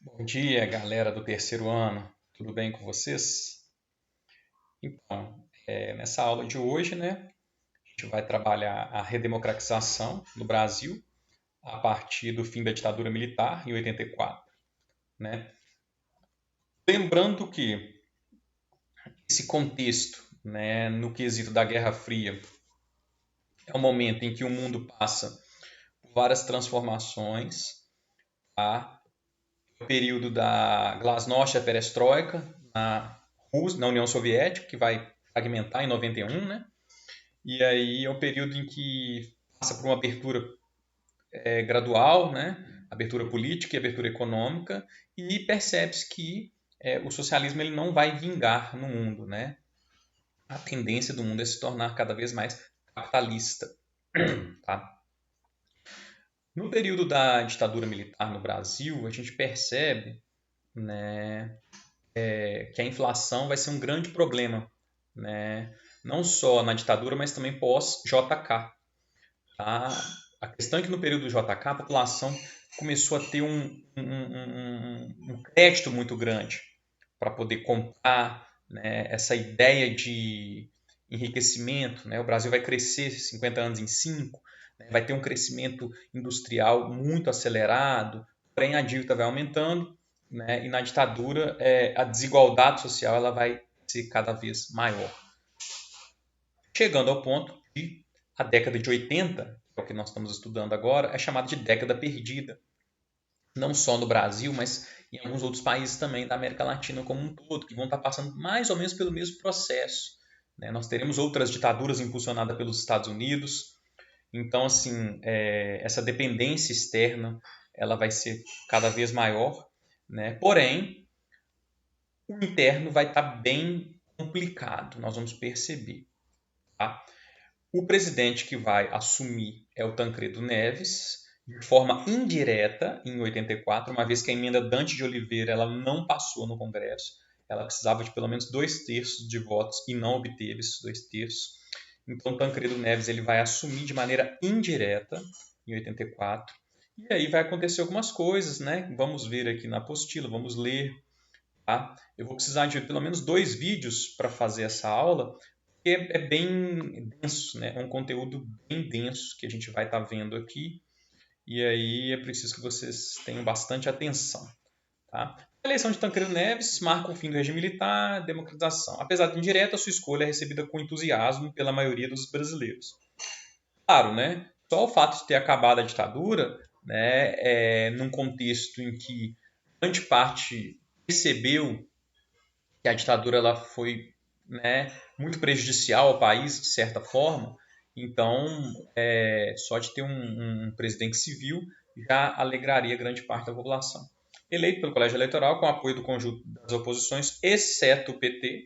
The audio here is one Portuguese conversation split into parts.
Bom dia, galera do terceiro ano. Tudo bem com vocês? Então, nessa aula de hoje, né, a gente vai trabalhar a redemocratização no Brasil a partir do fim da ditadura militar em 84, né? Lembrando que esse contexto, né, no quesito da Guerra Fria, é um momento em que o mundo passa por várias transformações, tá? O período da Glasnost, a Perestroika, na União Soviética, que vai fragmentar em 91, né? E aí é um período em que passa por uma abertura gradual, né? Abertura política e abertura econômica, e percebe-se que o socialismo ele não vai vingar no mundo, né? A tendência do mundo é se tornar cada vez mais capitalista, tá? No período da ditadura militar no Brasil, a gente percebe, né, que a inflação vai ser um grande problema, né? Não só na ditadura, mas também pós-JK. Tá? A questão é que no período do JK a população começou a ter um crédito muito grande para poder comprar, né, essa ideia de enriquecimento. Né? O Brasil vai crescer 50 anos em 5, né? Vai ter um crescimento industrial muito acelerado, porém a dívida vai aumentando, né? E na ditadura a desigualdade social ela vai ser cada vez maior. Chegando ao ponto de a década de 80, que é o que nós estamos estudando agora, é chamada de década perdida. Não só no Brasil, mas em alguns outros países também da América Latina como um todo, que vão estar passando mais ou menos pelo mesmo processo. Né? Nós teremos outras ditaduras impulsionadas pelos Estados Unidos. Então, assim, essa dependência externa ela vai ser cada vez maior. Né? Porém, o interno vai estar bem complicado, nós vamos perceber. Tá? O presidente que vai assumir é o Tancredo Neves, de forma indireta, em 84, uma vez que a emenda Dante de Oliveira ela não passou no Congresso. Ela precisava de pelo menos 2/3 de votos e não obteve esses 2/3. Então, Tancredo Neves ele vai assumir de maneira indireta, em 84. E aí vai acontecer algumas coisas, né? Vamos ver aqui na apostila, vamos ler. Tá? Eu vou precisar de pelo menos 2 vídeos para fazer essa aula, porque é bem denso, né? É um conteúdo bem denso que a gente vai estar vendo aqui, e aí é preciso que vocês tenham bastante atenção. Tá? A eleição de Tancredo Neves marca o fim do regime militar, democratização. Apesar de indireta, sua escolha é recebida com entusiasmo pela maioria dos brasileiros. Claro, né? Só o fato de ter acabado a ditadura, né, num contexto em que grande parte percebeu que a ditadura ela foi, né, muito prejudicial ao país, de certa forma. Então, só de ter um presidente civil já alegraria grande parte da população. Eleito pelo Colégio Eleitoral com apoio do conjunto das oposições, exceto o PT,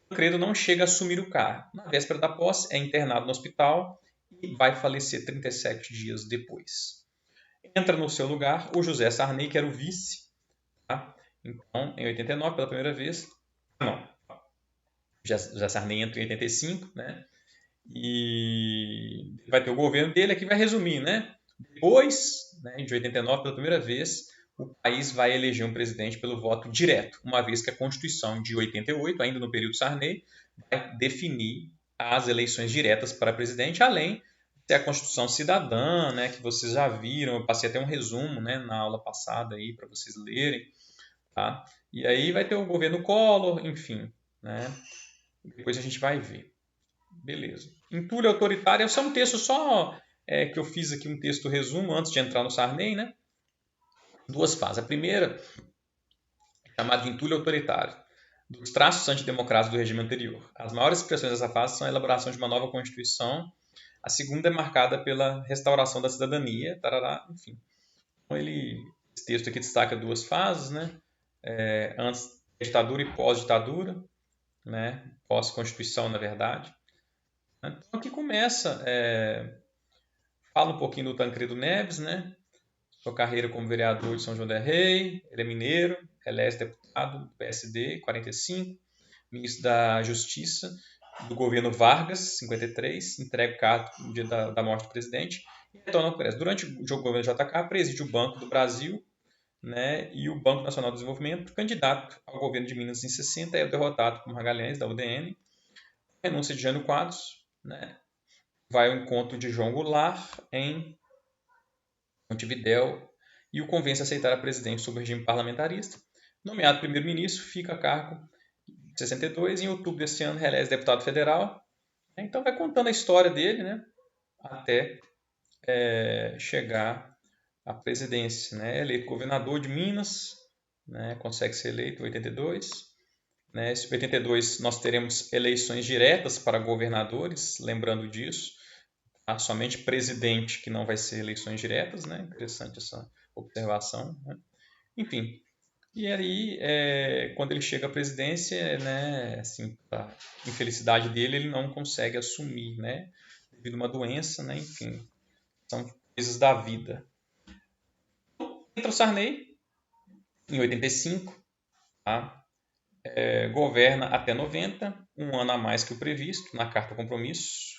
Tancredo não chega a assumir o cargo. Na véspera da posse, é internado no hospital e vai falecer 37 dias depois. Entra no seu lugar o José Sarney, que era o vice. Tá? Então, em 89, pela primeira vez, não, José Sarney entra em 85, né? E vai ter o governo dele, aqui vai resumir, né? Depois, né, de 89, pela primeira vez, o país vai eleger um presidente pelo voto direto, uma vez que a Constituição de 88, ainda no período Sarney, vai definir as eleições diretas para presidente, além de ter a Constituição cidadã, né, que vocês já viram, eu passei até um resumo, né, na aula passada aí para vocês lerem, tá? E aí vai ter o governo Collor, enfim, né? Depois a gente vai ver. Beleza. Entulho autoritário, esse é um texto só que eu fiz aqui um texto resumo antes de entrar no Sarney, né? Duas fases. A primeira, chamada de entulho autoritário, dos traços antidemocráticos do regime anterior. As maiores expressões dessa fase são a elaboração de uma nova Constituição. A segunda é marcada pela restauração da cidadania, tarará, enfim. Então esse texto aqui destaca duas fases, né? Antes da ditadura e pós-ditadura, né? Pós-Constituição, na verdade. Então aqui começa, fala um pouquinho do Tancredo Neves, né? Sua carreira como vereador de São João del Rei, ele é mineiro, elege deputado do PSD, 45, ministro da Justiça do governo Vargas, 53, entrega o cargo no dia da morte do presidente e retorna ao Congresso. Durante o governo JK, preside o Banco do Brasil, né, e o Banco Nacional de Desenvolvimento, candidato ao governo de Minas em 60, é derrotado por Magalhães, da UDN, renúncia de Jânio Quadros, né, vai ao encontro de João Goulart em Montevidéu e o convence a aceitar a presidência sob o regime parlamentarista. Nomeado primeiro-ministro, fica a cargo em 62 e em outubro desse ano reelege deputado federal. Então vai contando a história dele, né, até chegar à presidência, né, eleito governador de Minas, né, consegue ser eleito em 82. Né, em 82 nós teremos eleições diretas para governadores, lembrando disso. Há somente presidente que não vai ser eleições diretas, né? Interessante essa observação, né? Enfim, e aí quando ele chega à presidência, né, assim, para infelicidade dele, ele não consegue assumir, né, devido a uma doença, né? Enfim, são coisas da vida. Entra o Sarney em 85, tá? Governa até 90, um ano a mais que o previsto na Carta Compromisso.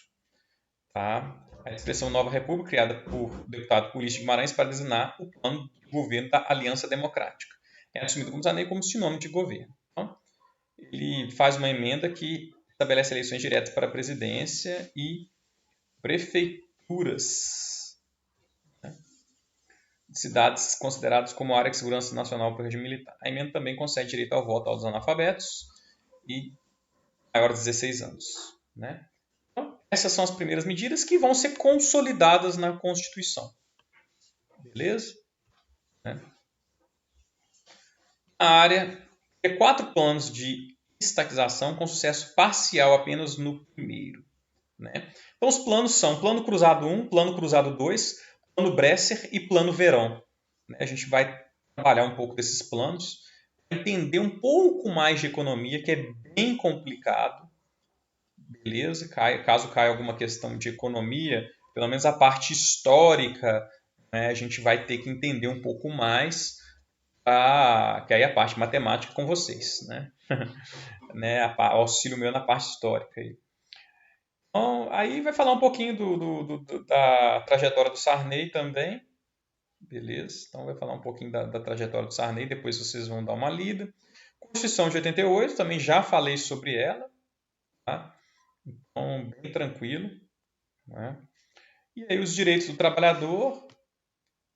Tá? A expressão Nova República, criada por deputado político de Guimarães para designar o plano de governo da Aliança Democrática. É assumido como Sarney como sinônimo de governo. Então, ele faz uma emenda que estabelece eleições diretas para a presidência e prefeituras, né, de cidades consideradas como área de segurança nacional para o regime militar. A emenda também concede direito ao voto aos analfabetos e maiores de 16 anos. Né? Essas são as primeiras medidas que vão ser consolidadas na Constituição. Beleza? A área tem 4 planos de estatização com sucesso parcial apenas no primeiro. Né? Então os planos são Plano Cruzado 1, Plano Cruzado 2, Plano Bresser e Plano Verão. A gente vai trabalhar um pouco desses planos, entender um pouco mais de economia, que é bem complicado. Beleza? Caso caia alguma questão de economia, pelo menos a parte histórica, né, a gente vai ter que entender um pouco mais, que aí a parte matemática com vocês, né? né, auxílio meu na parte histórica. Então, aí vai falar um pouquinho da trajetória do Sarney também, beleza? Então vai falar um pouquinho da trajetória do Sarney, depois vocês vão dar uma lida. Constituição de 88, também já falei sobre ela, tá? Então, bem tranquilo. Né? E aí os direitos do trabalhador,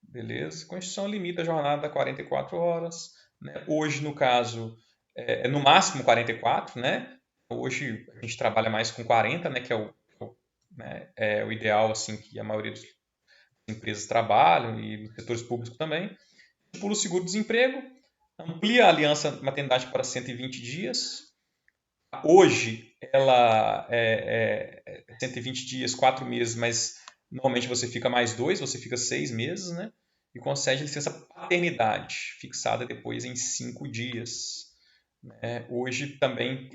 beleza? A Constituição limita a jornada a 44 horas. Né? Hoje, no caso, no máximo 44, né? Hoje a gente trabalha mais com 40, né? Que é o ideal assim que a maioria das empresas trabalham e nos setores públicos também. Pula o seguro-desemprego, amplia a aliança maternidade para 120 dias. Hoje ela é 120 dias, 4 meses, mas normalmente você fica mais 2, você fica 6 meses, né? E concede licença paternidade, fixada depois em 5 dias. Né? Hoje também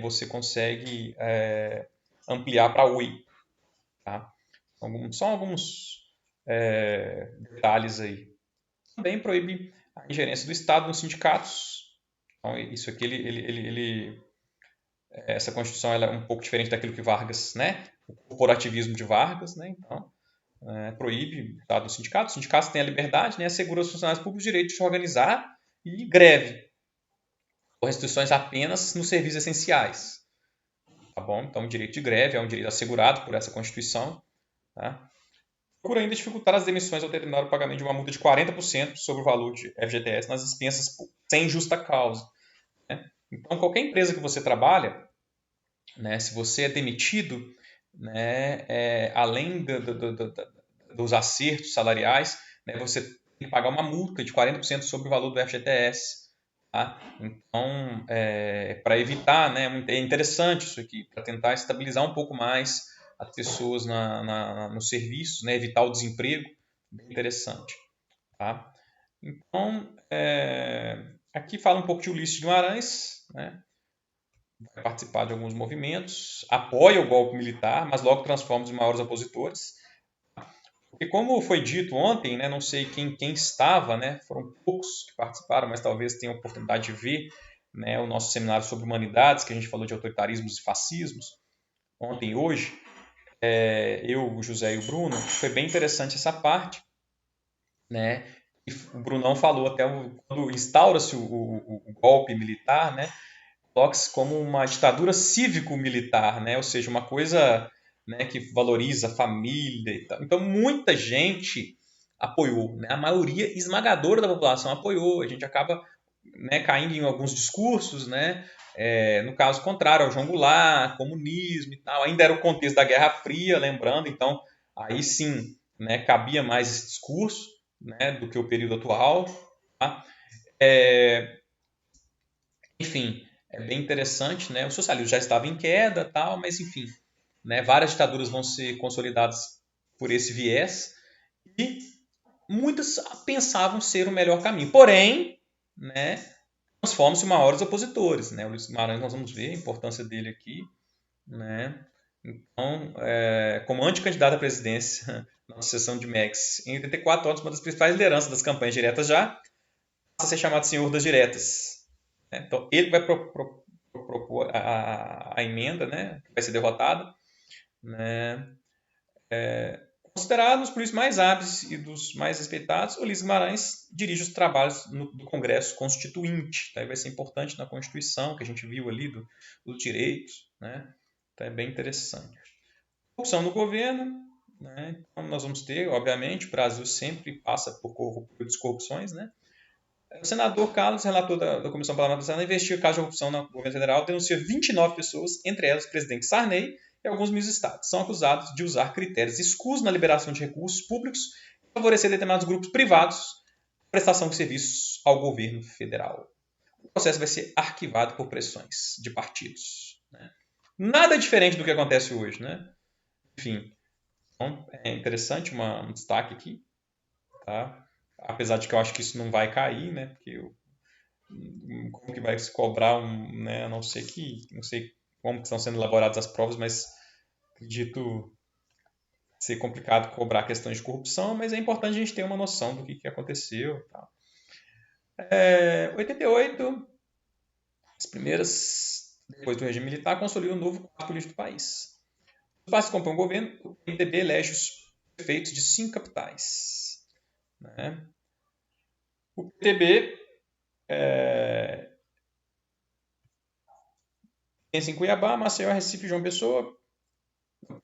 você consegue ampliar para 8. Tá? Só alguns detalhes aí. Também proíbe a ingerência do Estado nos sindicatos. Então, isso aqui essa Constituição ela é um pouco diferente daquilo que Vargas, né? O corporativismo de Vargas, né? Então, proíbe o Estado dos sindicatos. Os sindicatos têm a liberdade, né? Assegura aos funcionários públicos o direito de se organizar e greve, com restrições apenas nos serviços essenciais. Tá bom? Então, o direito de greve é um direito assegurado por essa Constituição. Tá? Procura ainda dificultar as demissões ao determinar o pagamento de uma multa de 40% sobre o valor de FGTS nas dispensas sem justa causa. Né? Então, qualquer empresa que você trabalha, né, se você é demitido, né, além dos acertos salariais, né, você tem que pagar uma multa de 40% sobre o valor do FGTS. Tá? Então, para evitar, né, é interessante isso aqui, para tentar estabilizar um pouco mais as pessoas nos serviços, né, evitar o desemprego, bem interessante. Tá? Então, aqui fala um pouco de Ulisses Guimarães, né? Vai participar de alguns movimentos, apoia o golpe militar, mas logo transforma os maiores opositores. Porque como foi dito ontem, né, não sei quem estava, né, foram poucos que participaram, mas talvez tenham a oportunidade de ver, né, o nosso seminário sobre humanidades, que a gente falou de autoritarismos e fascismos, ontem e hoje, eu, o José e o Bruno, foi bem interessante essa parte, né, o Brunão falou até quando instaura-se o golpe militar, né, coloca-se como uma ditadura cívico-militar, né, ou seja, uma coisa, né, que valoriza a família e tal. Então, muita gente apoiou, né, a maioria esmagadora da população apoiou. A gente acaba, né, caindo em alguns discursos, né, no caso contrário ao João Goulart, comunismo e tal. Ainda era o contexto da Guerra Fria, lembrando, então aí sim, né, cabia mais esse discurso, né, do que o período atual. Tá? Enfim, é bem interessante, né? O socialismo já estava em queda, tal, mas enfim, né, várias ditaduras vão ser consolidadas por esse viés e muitas pensavam ser o melhor caminho. Porém, né, transformam-se em maiores opositores, né? O Luiz Guimarães, nós vamos ver a importância dele aqui, né? Então, como anticandidato à presidência na sucessão de Médici, em 84 anos, uma das principais lideranças das campanhas diretas já passa a ser chamado Senhor das Diretas. Né? Então, ele vai propor a emenda, né, que vai ser derrotada, né? Considerado um dos políticos mais hábeis e dos mais respeitados, Ulisses Guimarães dirige os trabalhos do Congresso Constituinte. Tá? Vai ser importante na Constituição, que a gente viu ali, dos direitos. Né? Então é bem interessante. Corrupção no governo. Né? Então nós vamos ter, obviamente, o Brasil sempre passa por corrupções. Né? O senador Carlos, relator da Comissão Parlamentar, investiga o caso de corrupção no governo federal, denuncia 29 pessoas, entre elas o presidente Sarney e alguns ministros do Estado. São acusados de usar critérios escusos na liberação de recursos públicos e favorecer determinados grupos privados na prestação de serviços ao governo federal. O processo vai ser arquivado por pressões de partidos. Né? Nada diferente do que acontece hoje. Né? Enfim, então é interessante um destaque aqui. Tá? Apesar de que eu acho que isso não vai cair, né? Porque como que vai se cobrar né? A não sei como que estão sendo elaboradas as provas, mas acredito ser complicado cobrar questões de corrupção, mas é importante a gente ter uma noção do que aconteceu. Tá? 88, as primeiras, depois do regime militar, consolidam um novo quadro político do país. Os partidos que compõem o governo, o PMDB elege os prefeitos de 5 capitais. Né? O PTB pensa em Cuiabá, Maceió, Recife, João Pessoa,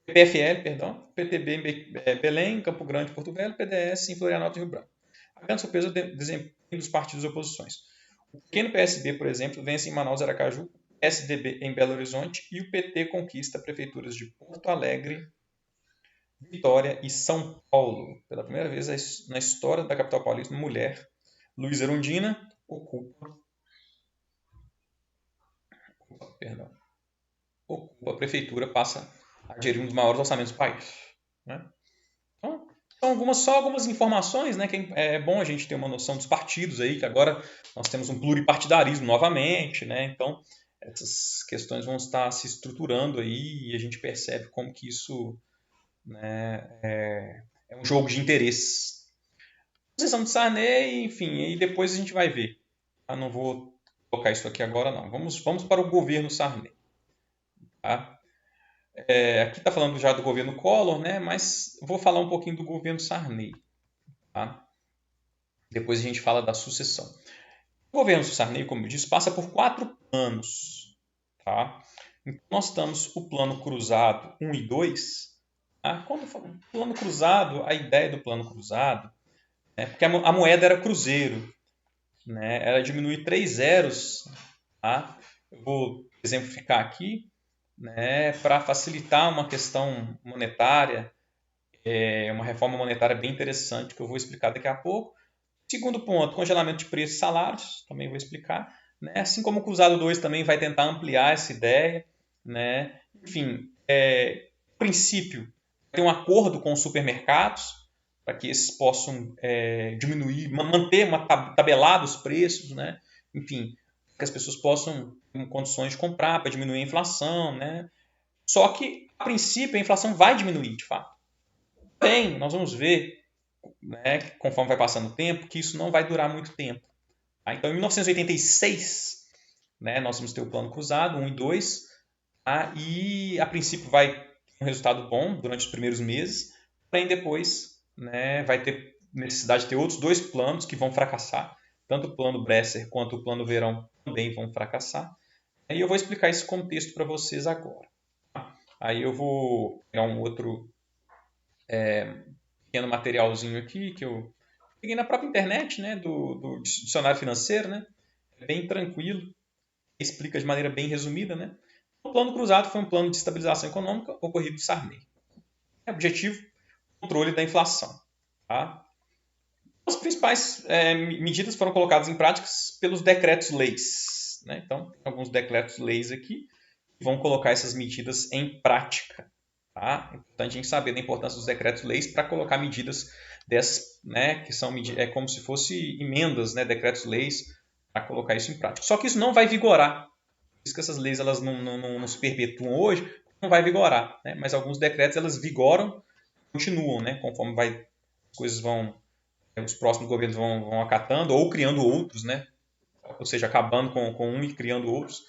PFL, perdão, PTB em Belém, Campo Grande, Porto Velho, PDS em Florianópolis e Rio Branco. A grande surpresa é o desempenho dos partidos de oposições. O pequeno PSB, por exemplo, vence em Manaus e Aracaju, SDB em Belo Horizonte e o PT conquista prefeituras de Porto Alegre, Vitória e São Paulo. Pela primeira vez na história da capital paulista, uma mulher, Luísa Erundina, ocupa a prefeitura, passa a gerir um dos maiores orçamentos do país. Né? Então, são algumas informações, né, que é bom a gente ter uma noção dos partidos aí, que agora nós temos um pluripartidarismo novamente, né? Então, essas questões vão estar se estruturando aí e a gente percebe como que isso, né, é um jogo de interesses. A sucessão de Sarney, enfim, e depois a gente vai ver. Eu não vou colocar isso aqui agora, não. Vamos para o governo Sarney. Tá? Aqui está falando já do governo Collor, né? Mas vou falar um pouquinho do governo Sarney. Tá? Depois a gente fala da sucessão. O governo Sarney, como eu disse, passa por 4 planos. Tá? Então, nós temos o plano cruzado 1 e 2. Tá? Quando falo plano cruzado, a ideia do plano cruzado é porque a moeda era cruzeiro. Né? Era diminuir 3 zeros. Tá? Eu vou exemplificar aqui. Né, para facilitar uma questão monetária, uma reforma monetária bem interessante que eu vou explicar daqui a pouco. Segundo ponto, congelamento de preços e salários, também vou explicar. Né? Assim como o Cruzado 2 também vai tentar ampliar essa ideia. Né? Enfim, princípio, tem um acordo com os supermercados para que esses possam diminuir, manter tabelados os preços, né? Enfim, que as pessoas possam ter condições de comprar para diminuir a inflação, né? Só que, a princípio, a inflação vai diminuir, de fato. Porém, nós vamos ver, né, conforme vai passando o tempo, que isso não vai durar muito tempo. Tá? Então, em 1986, né, nós vamos ter o plano cruzado, 1 e 2, tá? E, a princípio, vai ter um resultado bom durante os primeiros meses, porém, depois, né, vai ter necessidade de ter outros 2 planos que vão fracassar. Tanto o plano Bresser quanto o plano Verão também vão fracassar. E eu vou explicar esse contexto para vocês agora. Aí eu vou pegar um outro pequeno materialzinho aqui que eu peguei na própria internet, né, do dicionário financeiro, né? É bem tranquilo, explica de maneira bem resumida, né? O plano cruzado foi um plano de estabilização econômica ocorrido por Sarney. Objetivo: controle da inflação. Tá? As principais medidas foram colocadas em prática pelos decretos-leis. Né? Então, tem alguns decretos-leis aqui que vão colocar essas medidas em prática. Tá? É importante a gente saber da importância dos decretos-leis para colocar medidas dessas, né, que são como se fossem emendas, né, decretos-leis, para colocar isso em prática. Só que isso não vai vigorar. Por isso que essas leis elas não se perpetuam hoje, não vai vigorar. Né? Mas alguns decretos elas vigoram, continuam, né? Conforme as coisas os próximos governos vão acatando ou criando outros, né? Ou seja, acabando com um e criando outros.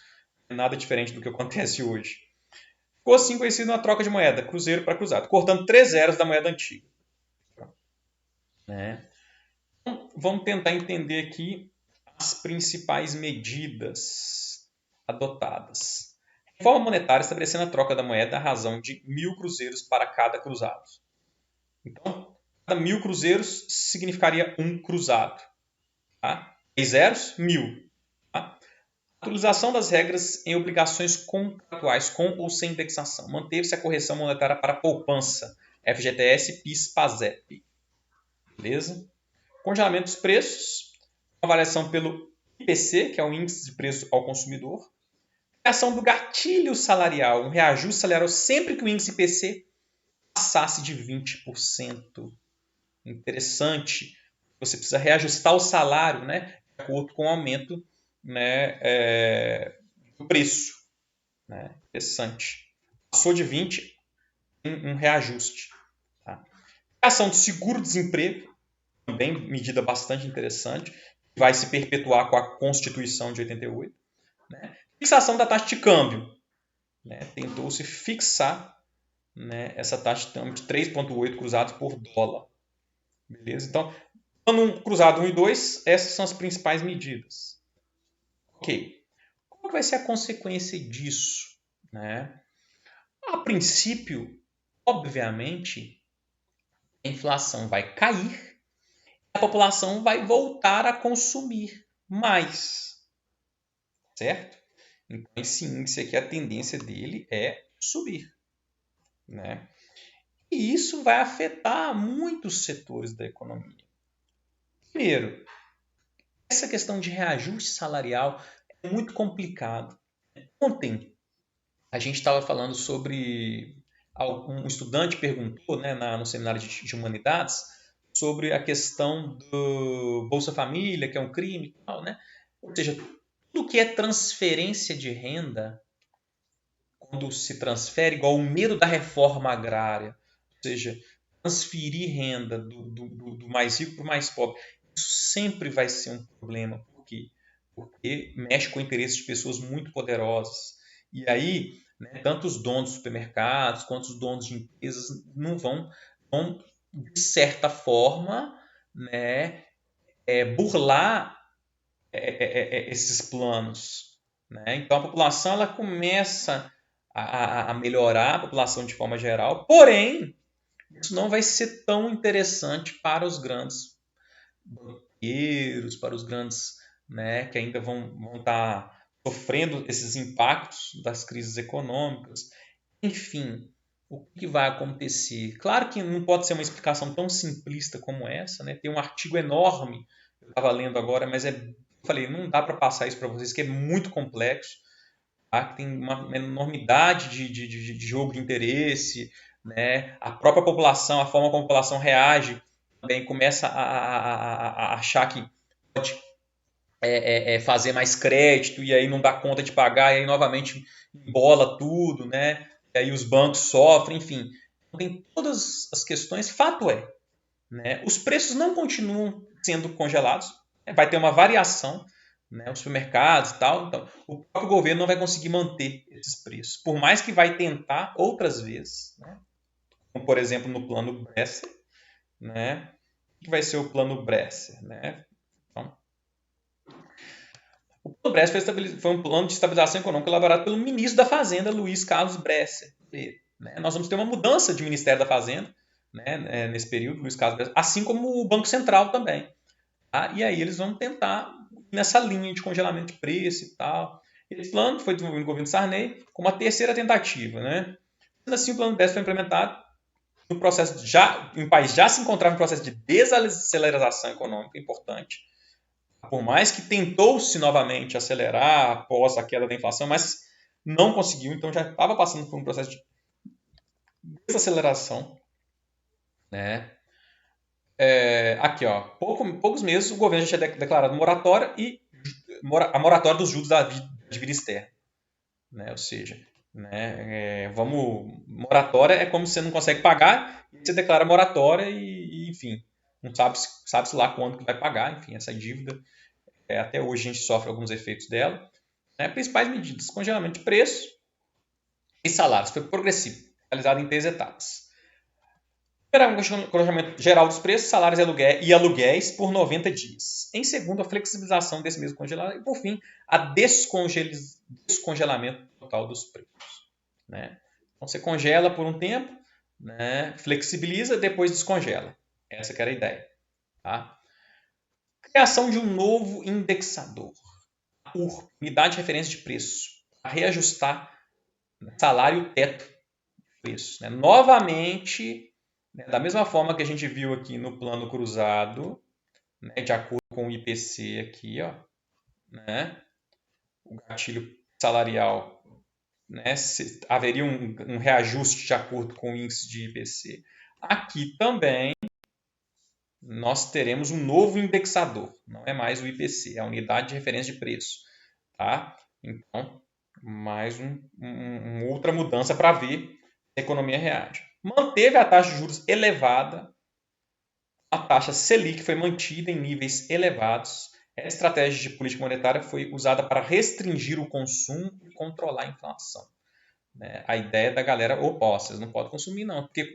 Nada diferente do que acontece hoje. Ficou assim conhecido na troca de moeda, cruzeiro para cruzado, cortando 3 zeros da moeda antiga. Né? Então, vamos tentar entender aqui as principais medidas adotadas. Reforma monetária estabelecendo a troca da moeda à razão de 1.000 cruzeiros para cada cruzado. Então, cada 1.000 cruzeiros significaria um cruzado. Tá? 3 zeros, 1.000. Tá? Atualização das regras em obrigações contratuais com ou sem indexação. Manteve-se a correção monetária para poupança. FGTS, PIS, PASEP. Beleza? Congelamento dos preços. Avaliação pelo IPC, que é o Índice de Preço ao Consumidor. Criação do gatilho salarial. Um reajuste salarial sempre que o índice IPC passasse de 20%. Interessante. Você precisa reajustar o salário, né, de acordo com o aumento, né, do preço. Né? Interessante. Passou de 20, um reajuste. Tá? Criação do seguro-desemprego, também medida bastante interessante, que vai se perpetuar com a Constituição de 88. Né? Fixação da taxa de câmbio. Né? Tentou-se fixar, né, essa taxa de câmbio de 3,8 cruzados por dólar. Beleza? Então, plano cruzado 1 e 2, essas são as principais medidas. Ok. Qual vai ser a consequência disso? Né? A princípio, obviamente, a inflação vai cair e a população vai voltar a consumir mais. Certo? Então, esse índice aqui, a tendência dele é subir. Né? E isso vai afetar muitos setores da economia. Primeiro, essa questão de reajuste salarial é muito complicado. Ontem, a gente estava falando sobre... Um estudante perguntou, né, no seminário de humanidades sobre a questão do Bolsa Família, que é um crime e tal, né? Ou seja, tudo que é transferência de renda, quando se transfere, igual o medo da reforma agrária, ou seja, transferir renda do mais rico para o mais pobre, isso sempre vai ser um problema. Por quê? Porque mexe com o interesse de pessoas muito poderosas. E aí, né, tanto os donos de supermercados quanto os donos de empresas não vão de certa forma, né, burlar esses planos. Né? Então, a população ela começa a melhorar, a população de forma geral, porém, isso não vai ser tão interessante para os grandes banqueiros, para os grandes, né, que ainda vão estar sofrendo esses impactos das crises econômicas. Enfim, o que vai acontecer? Claro que não pode ser uma explicação tão simplista como essa. Né? Tem um artigo enorme, eu estava lendo agora, mas eu falei, não dá para passar isso para vocês, que é muito complexo. Tá? Tem uma enormidade de jogo de interesse. Né? A própria população, a forma como a população reage, também começa a achar que pode fazer mais crédito e aí não dá conta de pagar e aí novamente embola tudo, né? E aí os bancos sofrem, enfim. Tem todas as questões. Fato é, né? Os preços não continuam sendo congelados, né? Vai ter uma variação, né? Os supermercados e tal. Então, o próprio governo não vai conseguir manter esses preços, por mais que vai tentar outras vezes, né? Como, por exemplo, no plano Bresser, né? que vai ser o plano Bresser, né? Então, o plano Bresser foi um plano de estabilização econômica elaborado pelo ministro da Fazenda, Luiz Carlos Bresser. Né? Nós vamos ter uma mudança de Ministério da Fazenda, né, nesse período, Luiz Carlos Bresser, assim como o Banco Central também. Tá? E aí eles vão tentar nessa linha de congelamento de preço e tal. Esse plano foi desenvolvido no governo Sarney como a terceira tentativa. Né? Sendo assim, o plano Bresser foi implementado no processo em um país já se encontrava em processo de desaceleração econômica importante. Por mais que tentou-se novamente acelerar após a queda da inflação, mas não conseguiu, então já estava passando por um processo de desaceleração. Né? Aqui, ó, poucos meses o governo já tinha declarado moratória e a moratória dos juros da dívida externa. Né? Ou seja, moratória é como se você não consegue pagar, você declara moratória e enfim, não sabe-se lá quando que vai pagar, enfim, essa dívida. Até hoje a gente sofre alguns efeitos dela. Né? Principais medidas: congelamento de preço e salários. Foi progressivo, realizado em 3 etapas. Primeiro, congelamento geral dos preços, salários e aluguéis por 90 dias. Em segundo, a flexibilização desse mesmo congelamento. E, por fim, a descongelamento total dos preços. Né? Então, você congela por um tempo, né? Flexibiliza, depois descongela. Essa que era a ideia. Tá? Criação de um novo indexador, URP, unidade de referência de preço, para reajustar salário teto de preço. Né? Novamente, né, da mesma forma que a gente viu aqui no plano cruzado, né, de acordo com o IPC aqui, ó, né, o gatilho salarial, né, haveria um reajuste de acordo com o índice de IPC. Aqui também nós teremos um novo indexador, não é mais o IPC, é a unidade de referência de preço. Tá? Então, mais uma outra mudança para ver se a economia reage. Manteve a taxa de juros elevada, a taxa Selic foi mantida em níveis elevados. Essa estratégia de política monetária foi usada para restringir o consumo e controlar a inflação. Né? A ideia da galera, opa, vocês não podem consumir não, porque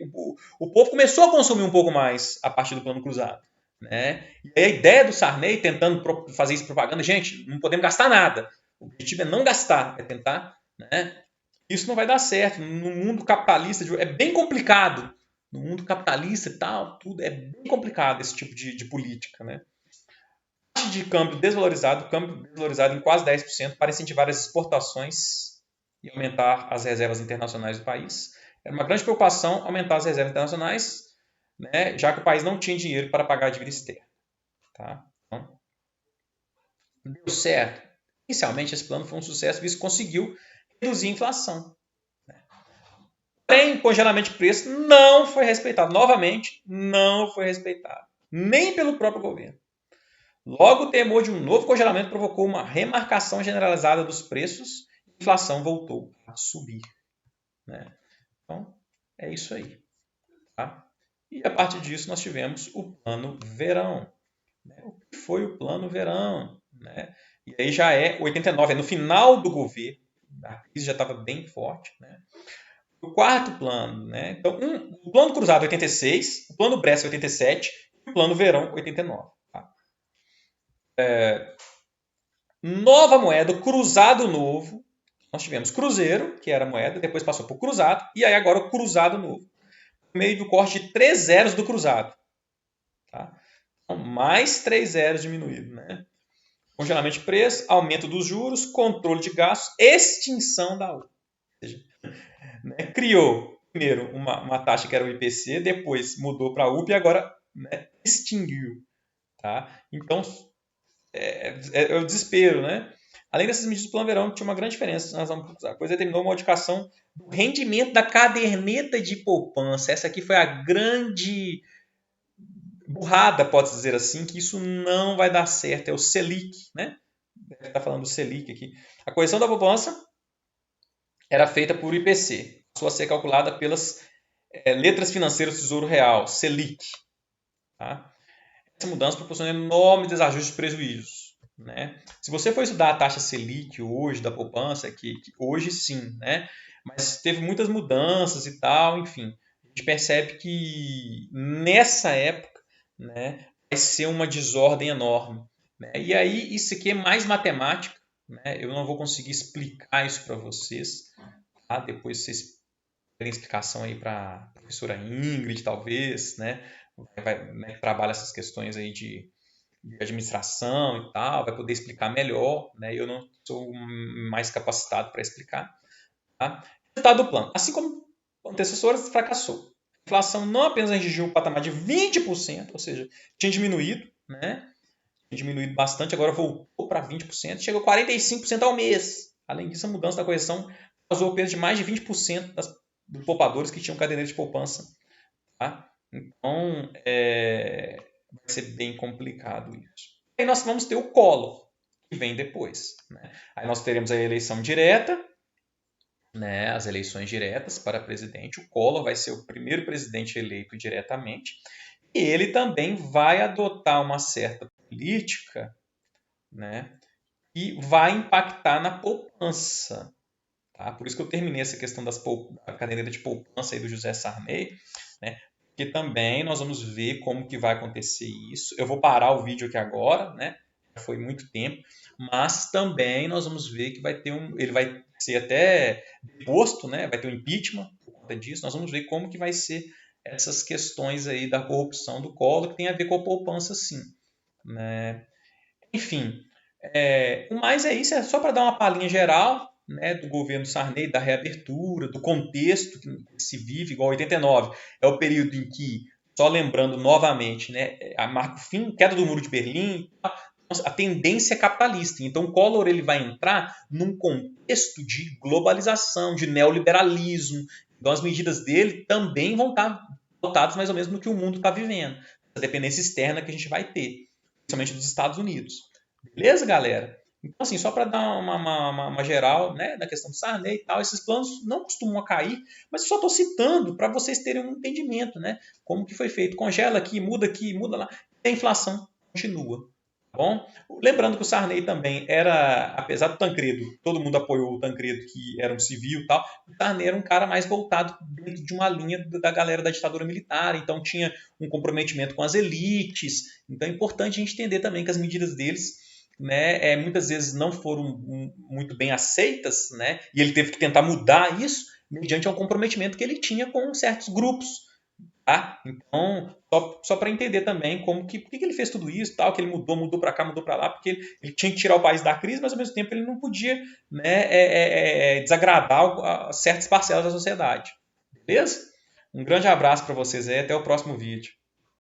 o povo começou a consumir um pouco mais a partir do plano cruzado. Né? E a ideia do Sarney tentando fazer isso propaganda, gente, não podemos gastar nada. O objetivo é não gastar, é tentar. Né? Isso não vai dar certo. No mundo capitalista, é bem complicado. No mundo capitalista e tal, tudo é bem complicado esse tipo de política. Né? Taxa de câmbio desvalorizado em quase 10% para incentivar as exportações e aumentar as reservas internacionais do país. Era uma grande preocupação aumentar as reservas internacionais, né, já que o país não tinha dinheiro para pagar a dívida externa. Tá? Então, deu certo. Inicialmente, esse plano foi um sucesso, visto que conseguiu reduzir a inflação. Porém, o congelamento de preço não foi respeitado. Novamente, não foi respeitado. Nem pelo próprio governo. Logo, o temor de um novo congelamento provocou uma remarcação generalizada dos preços e a inflação voltou a subir. Né? Então, é isso aí. Tá? E a partir disso, nós tivemos o Plano Verão. Né? O que foi o Plano Verão? Né? E aí já é 89, é no final do governo, a crise já estava bem forte. Né? O quarto plano, né? Então, o Plano Cruzado 86, o Plano Bresser 87 e o Plano Verão 89. Tá? Nova moeda, cruzado novo. Nós tivemos cruzeiro, que era moeda, depois passou por cruzado, e aí agora o cruzado novo. Por meio do corte de 3 zeros do cruzado. Tá? Então, mais 3 zeros diminuído. Né? Congelamento de preço, aumento dos juros, controle de gastos, extinção da URP. Ou seja, né, criou primeiro uma taxa que era o IPC, depois mudou para a URP e agora, né, extinguiu. Tá? Então, é o desespero. Né? Além dessas medidas do Plano Verão, tinha uma grande diferença. A coisa determinou uma modificação do rendimento da caderneta de poupança. Essa aqui foi a grande burrada, pode-se dizer assim, que isso não vai dar certo. É o Selic. Né? Deve estar falando do Selic aqui. A correção da poupança era feita por IPC. Passou a ser calculada pelas letras financeiras do Tesouro Real, Selic. Tá? Essa mudança proporciona enormes desajustes de prejuízos. Né? Se você for estudar a taxa Selic hoje, da poupança, que hoje sim, né? Mas teve muitas mudanças e tal, enfim. A gente percebe que nessa época, né, vai ser uma desordem enorme, né? E aí isso aqui é mais matemática, né? Eu não vou conseguir explicar isso para vocês, tá? Depois vocês terem explicação aí para a professora Ingrid, talvez, né? Né, que trabalha essas questões aí de administração e tal, vai poder explicar melhor, né? Eu não sou mais capacitado para explicar, tá? Resultado do plano. Assim como o antecessor fracassou. A inflação não apenas atingiu o patamar de 20%, ou seja, tinha diminuído, né? Tinha diminuído bastante, agora voltou para 20%, chegou a 45% ao mês. Além disso, a mudança da correção causou perda de mais de 20% dos poupadores que tinham caderneta de poupança. Tá? Então, vai ser bem complicado isso. Aí nós vamos ter o Collor, que vem depois. Né? Aí nós teremos a eleição direta, né, as eleições diretas para presidente. O Collor vai ser o primeiro presidente eleito diretamente. E ele também vai adotar uma certa política, né, que vai impactar na poupança. Tá? Por isso que eu terminei essa questão da caderneta de poupança aí do José Sarney, né? Porque também nós vamos ver como que vai acontecer isso. Eu vou parar o vídeo aqui agora, né? Já foi muito tempo, mas também nós vamos ver que ele vai ser até deposto, né? Vai ter um impeachment por conta disso. Nós vamos ver como que vai ser essas questões aí da corrupção do Collor, que tem a ver com a poupança, sim, né? Enfim, o mais é isso, é só para dar uma palhinha geral, né, do governo Sarney, da reabertura, do contexto que se vive, igual 89. É o período em que, só lembrando novamente, né, marca o fim, queda do Muro de Berlim, a tendência é capitalista. Então, o Collor ele vai entrar num contexto de globalização, de neoliberalismo. Então, as medidas dele também vão estar voltadas mais ou menos no que o mundo está vivendo. A dependência externa que a gente vai ter, principalmente dos Estados Unidos. Beleza, galera? Então, assim, só para dar uma geral, né, da questão do Sarney e tal, esses planos não costumam cair, mas eu só estou citando para vocês terem um entendimento, né? Como que foi feito. Congela aqui, muda lá, e a inflação continua. Tá bom? Lembrando que o Sarney também era, apesar do Tancredo, todo mundo apoiou o Tancredo, que era um civil e tal, o Sarney era um cara mais voltado dentro de uma linha da galera da ditadura militar, então tinha um comprometimento com as elites. Então é importante a gente entender também que as medidas deles, né, muitas vezes não foram muito bem aceitas, né, e ele teve que tentar mudar isso mediante um comprometimento que ele tinha com certos grupos. Tá? Então, só para entender também por que ele fez tudo isso, tal, que ele mudou para cá, mudou para lá, porque ele tinha que tirar o país da crise, mas ao mesmo tempo ele não podia, né, desagradar certas parcelas da sociedade. Beleza? Um grande abraço para vocês aí, até o próximo vídeo.